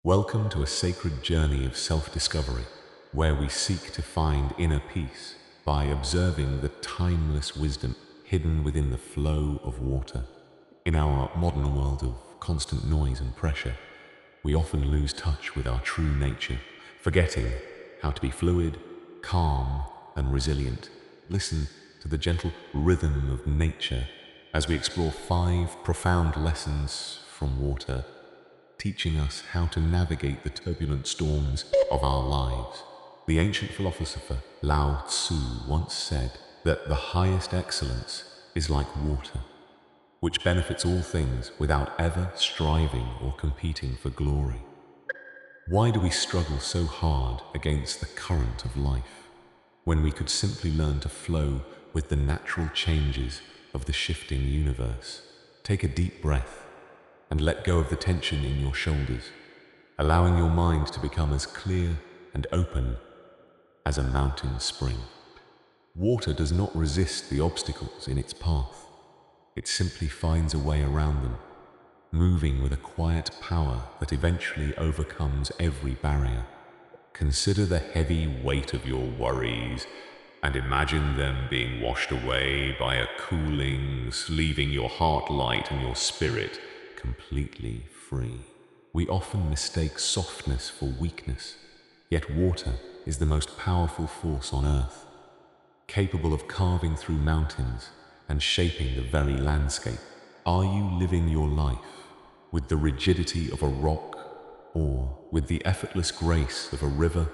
Welcome to a sacred journey of self-discovery, where we seek to find inner peace by observing the timeless wisdom hidden within the flow of water. In our modern world of constant noise and pressure, we often lose touch with our true nature, forgetting how to be fluid, calm, and resilient. Listen to the gentle rhythm of nature as we explore 5 profound lessons from water, teaching us how to navigate the turbulent storms of our lives. The ancient philosopher Lao Tzu once said that the highest excellence is like water, which benefits all things without ever striving or competing for glory. Why do we struggle so hard against the current of life, when we could simply learn to flow with the natural changes of the shifting universe? Take a deep breath and let go of the tension in your shoulders, allowing your mind to become as clear and open as a mountain spring. Water does not resist the obstacles in its path. It simply finds a way around them, moving with a quiet power that eventually overcomes every barrier. Consider the heavy weight of your worries and imagine them being washed away by a cooling, leaving your heart light and your spirit completely free. We often mistake softness for weakness, yet water is the most powerful force on earth, capable of carving through mountains and shaping the very landscape. Are you living your life with the rigidity of a rock, or with the effortless grace of a river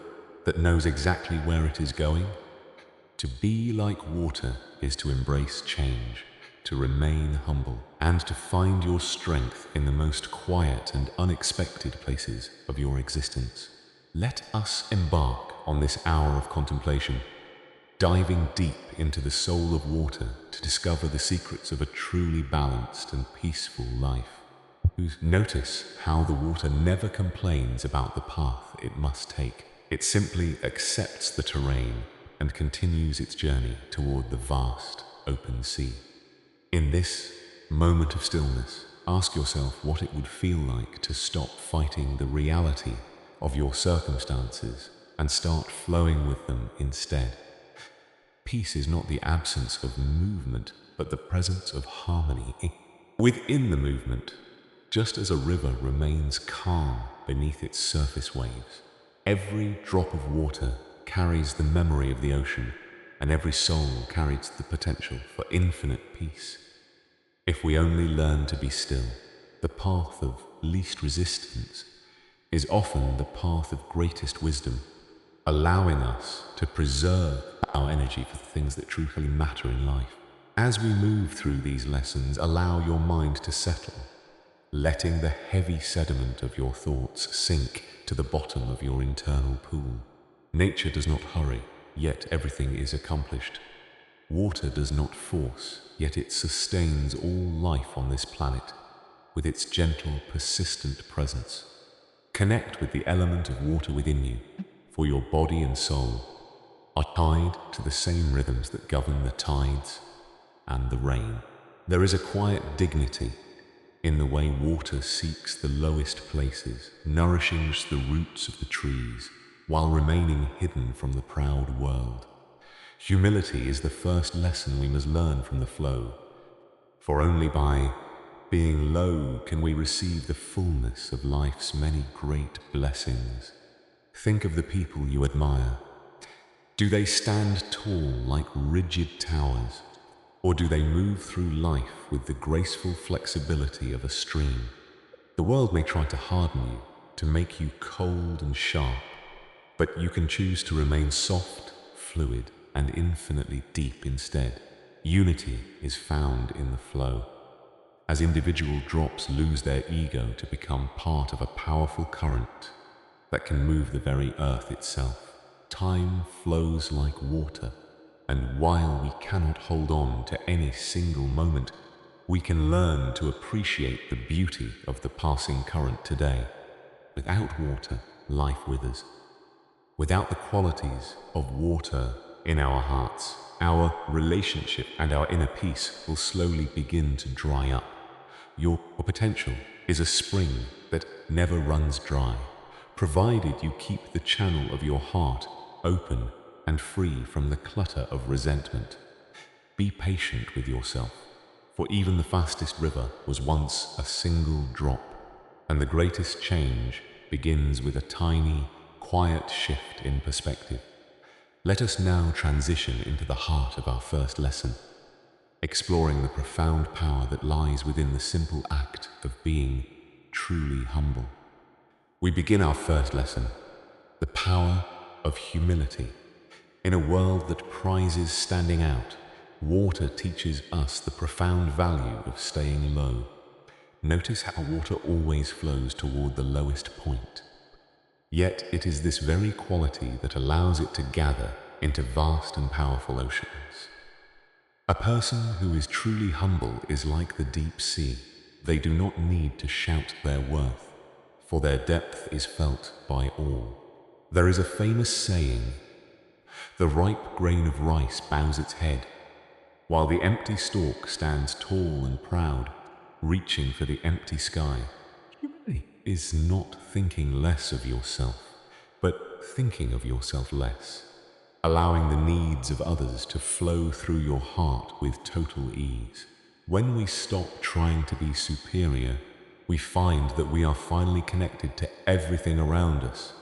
that knows exactly where it is going? To be like water is to embrace change, to remain humble, and to find your strength in the most quiet and unexpected places of your existence. Let us embark on this hour of contemplation, diving deep into the soul of water to discover the secrets of a truly balanced and peaceful life. Notice how the water never complains about the path it must take. It simply accepts the terrain and continues its journey toward the vast, open sea. In this moment of stillness, ask yourself what it would feel like to stop fighting the reality of your circumstances and start flowing with them instead. Peace is not the absence of movement, but the presence of harmony within the movement. Just as a river remains calm beneath its surface waves, every drop of water carries the memory of the ocean, and every soul carries the potential for infinite peace. If we only learn to be still, the path of least resistance is often the path of greatest wisdom, allowing us to preserve our energy for the things that truly matter in life. As we move through these lessons, allow your mind to settle, letting the heavy sediment of your thoughts sink to the bottom of your internal pool. Nature does not hurry, yet everything is accomplished. Water does not force, yet it sustains all life on this planet with its gentle, persistent presence. Connect with the element of water within you, for your body and soul are tied to the same rhythms that govern the tides and the rain. There is a quiet dignity in the way water seeks the lowest places, nourishing the roots of the trees, while remaining hidden from the proud world. Humility is the first lesson we must learn from the flow, for only by being low can we receive the fullness of life's many great blessings. Think of the people you admire. Do they stand tall like rigid towers, or do they move through life with the graceful flexibility of a stream? The world may try to harden you, to make you cold and sharp, but you can choose to remain soft, fluid, and infinitely deep instead. Unity is found in the flow. As individual drops lose their ego to become part of a powerful current that can move the very earth itself, time flows like water, and while we cannot hold on to any single moment, we can learn to appreciate the beauty of the passing current today. Without water, life withers. Without the qualities of water in our hearts, our relationship and our inner peace will slowly begin to dry up. Your potential is a spring that never runs dry, provided you keep the channel of your heart open and free from the clutter of resentment. Be patient with yourself, for even the fastest river was once a single drop, and the greatest change begins with a tiny, quiet shift in perspective. Let us now transition into the heart of our first lesson, exploring the profound power that lies within the simple act of being truly humble. We begin our first lesson, the power of humility. In a world that prizes standing out, water teaches us the profound value of staying low. Notice how water always flows toward the lowest point. Yet it is this very quality that allows it to gather into vast and powerful oceans. A person who is truly humble is like the deep sea. They do not need to shout their worth, for their depth is felt by all. There is a famous saying, "The ripe grain of rice bows its head, while the empty stalk stands tall and proud, reaching for the empty sky." Humility is not thinking less of yourself, but thinking of yourself less, allowing the needs of others to flow through your heart with total ease. When we stop trying to be superior, we find that we are finally connected to everything around us,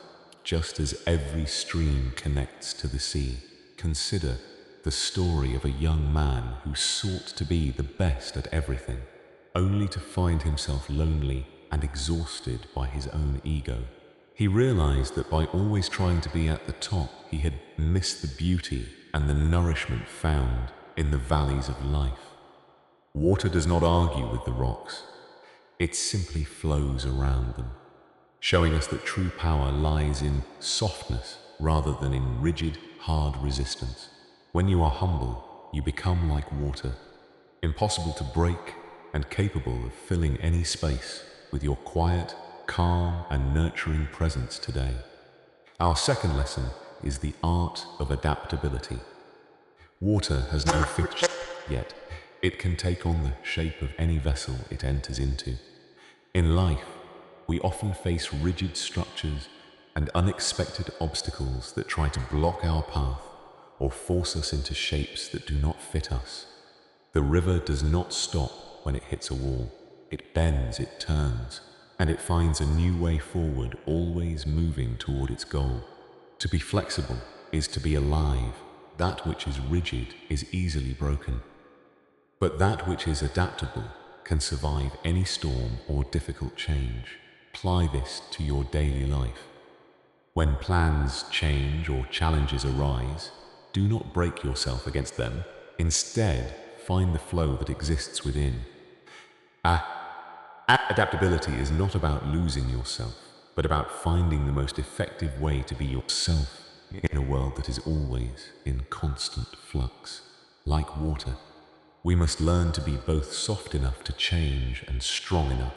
just as every stream connects to the sea. Consider the story of a young man who sought to be the best at everything, only to find himself lonely and exhausted by his own ego. He realized that by always trying to be at the top, he had missed the beauty and the nourishment found in the valleys of life. Water does not argue with the rocks. It simply flows around them, showing us that true power lies in softness rather than in rigid, hard resistance. When you are humble, you become like water, impossible to break and capable of filling any space with your quiet, calm, and nurturing presence today. Our second lesson is the art of adaptability. Water has no fixed shape, yet it can take on the shape of any vessel it enters into. In life, we often face rigid structures and unexpected obstacles that try to block our path or force us into shapes that do not fit us. The river does not stop when it hits a wall. It bends, it turns, and it finds a new way forward, always moving toward its goal. To be flexible is to be alive. That which is rigid is easily broken. But that which is adaptable can survive any storm or difficult change. Apply this to your daily life. When plans change or challenges arise, do not break yourself against them. Instead, find the flow that exists within. Adaptability is not about losing yourself, but about finding the most effective way to be yourself in a world that is always in constant flux. Like water, we must learn to be both soft enough to change and strong enough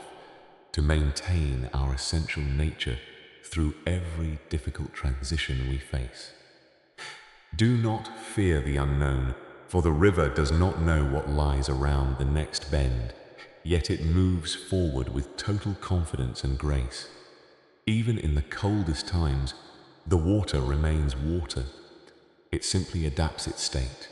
to maintain our essential nature through every difficult transition we face. Do not fear the unknown, for the river does not know what lies around the next bend, yet it moves forward with total confidence and grace. Even in the coldest times, the water remains water. It simply adapts its state,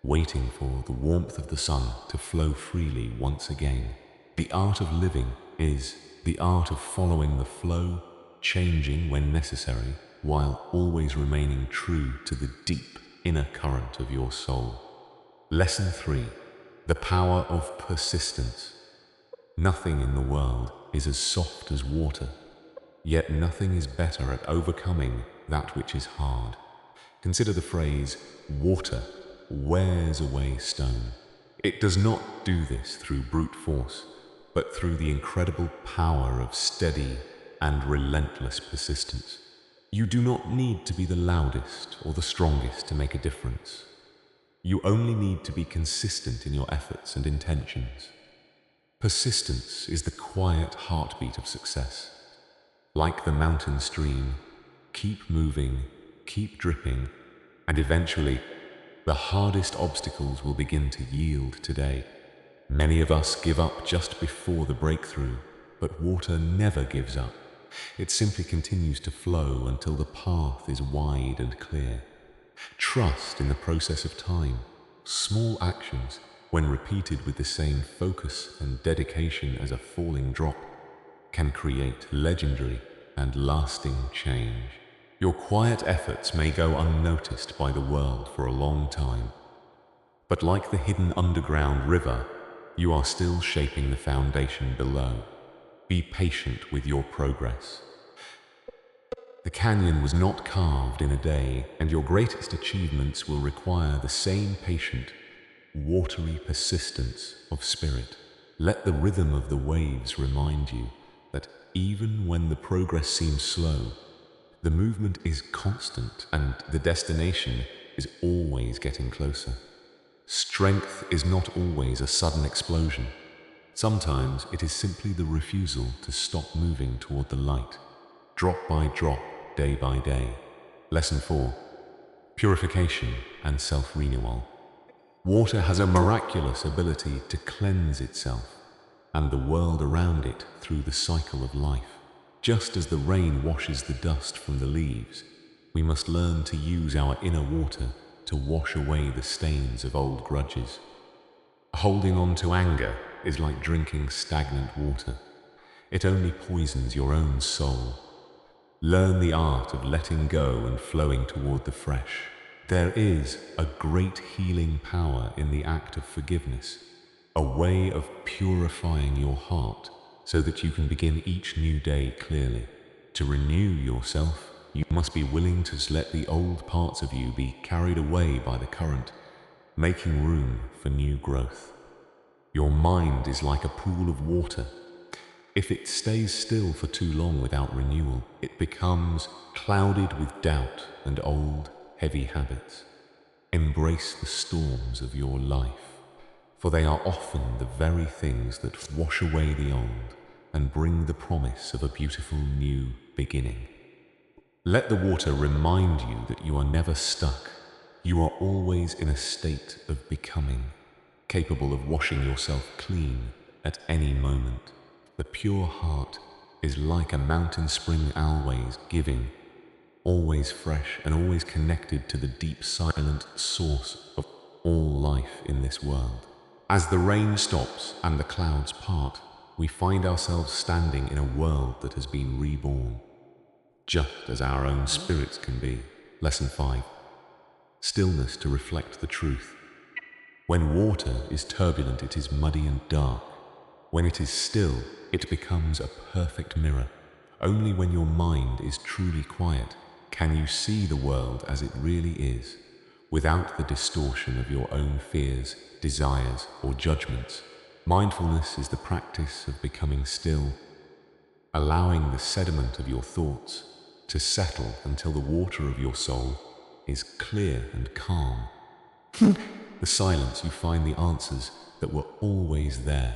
waiting for the warmth of the sun to flow freely once again. The art of living is the art of following the flow, changing when necessary, while always remaining true to the deep inner current of your soul. Lesson 3. The power of persistence. Nothing in the world is as soft as water, yet nothing is better at overcoming that which is hard. Consider the phrase, water wears away stone. It does not do this through brute force, but through the incredible power of steady and relentless persistence. You do not need to be the loudest or the strongest to make a difference. You only need to be consistent in your efforts and intentions. Persistence is the quiet heartbeat of success. Like the mountain stream, keep moving, keep dripping, and eventually, the hardest obstacles will begin to yield today. Many of us give up just before the breakthrough, but water never gives up. It simply continues to flow until the path is wide and clear. Trust in the process of time. Small actions, when repeated with the same focus and dedication as a falling drop, can create legendary and lasting change. Your quiet efforts may go unnoticed by the world for a long time, but like the hidden underground river, you are still shaping the foundation below. Be patient with your progress. The canyon was not carved in a day, and your greatest achievements will require the same patient, watery persistence of spirit. Let the rhythm of the waves remind you that even when the progress seems slow, the movement is constant and the destination is always getting closer. Strength is not always a sudden explosion. Sometimes it is simply the refusal to stop moving toward the light, drop by drop, day by day. Lesson 4. Purification and self-renewal. Water has a miraculous ability to cleanse itself and the world around it through the cycle of life. Just as the rain washes the dust from the leaves, we must learn to use our inner water to wash away the stains of old grudges. Holding on to anger is like drinking stagnant water. It only poisons your own soul. Learn the art of letting go and flowing toward the fresh. There is a great healing power in the act of forgiveness, a way of purifying your heart so that you can begin each new day clearly. To renew yourself, you must be willing to let the old parts of you be carried away by the current, making room for new growth. Your mind is like a pool of water. If it stays still for too long without renewal, it becomes clouded with doubt and old, heavy habits. Embrace the storms of your life, for they are often the very things that wash away the old and bring the promise of a beautiful new beginning. Let the water remind you that you are never stuck. You are always in a state of becoming, capable of washing yourself clean at any moment. The pure heart is like a mountain spring, always giving, always fresh and always connected to the deep silent source of all life in this world. As the rain stops and the clouds part, we find ourselves standing in a world that has been reborn, just as our own spirits can be. Lesson 5. Stillness to reflect the truth. When water is turbulent, it is muddy and dark. When it is still, it becomes a perfect mirror. Only when your mind is truly quiet can you see the world as it really is, without the distortion of your own fears, desires, or judgments. Mindfulness is the practice of becoming still, allowing the sediment of your thoughts to settle until the water of your soul is clear and calm. The silence, you find the answers that were always there,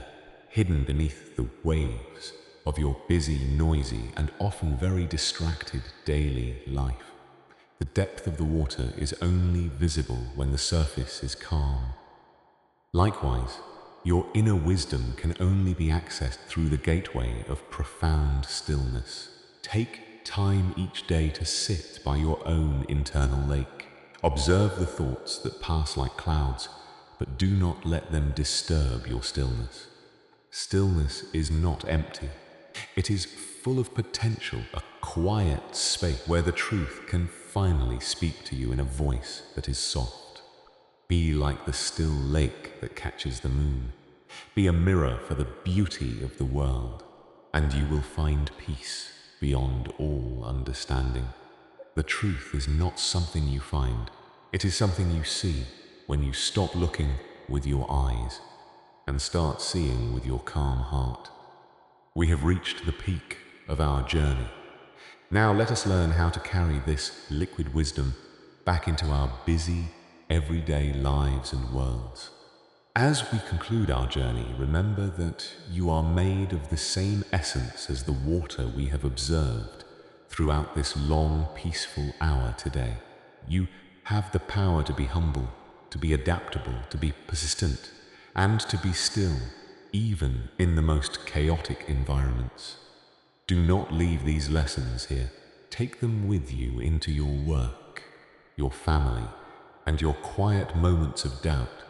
hidden beneath the waves of your busy, noisy, and often very distracted daily life. The depth of the water is only visible when the surface is calm. Likewise, your inner wisdom can only be accessed through the gateway of profound stillness. Take time each day to sit by your own internal lake. Observe the thoughts that pass like clouds, but do not let them disturb your stillness. Stillness is not empty. It is full of potential, a quiet space where the truth can finally speak to you in a voice that is soft. Be like the still lake that catches the moon. Be a mirror for the beauty of the world, and you will find peace beyond all understanding. The truth is not something you find. It is something you see when you stop looking with your eyes and start seeing with your calm heart. We have reached the peak of our journey. Now let us learn how to carry this liquid wisdom back into our busy, everyday lives and worlds. As we conclude our journey, remember that you are made of the same essence as the water we have observed throughout this long, peaceful hour today. You have the power to be humble, to be adaptable, to be persistent, and to be still, even in the most chaotic environments. Do not leave these lessons here. Take them with you into your work, your family, and your quiet moments of doubt,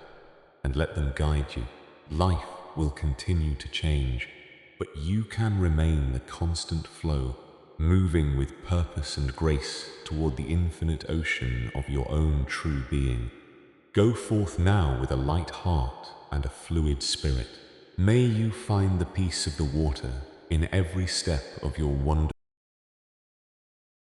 and let them guide you. Life will continue to change, but you can remain the constant flow, moving with purpose and grace toward the infinite ocean of your own true being. Go forth now with a light heart and a fluid spirit. May you find the peace of the water in every step of your wandering.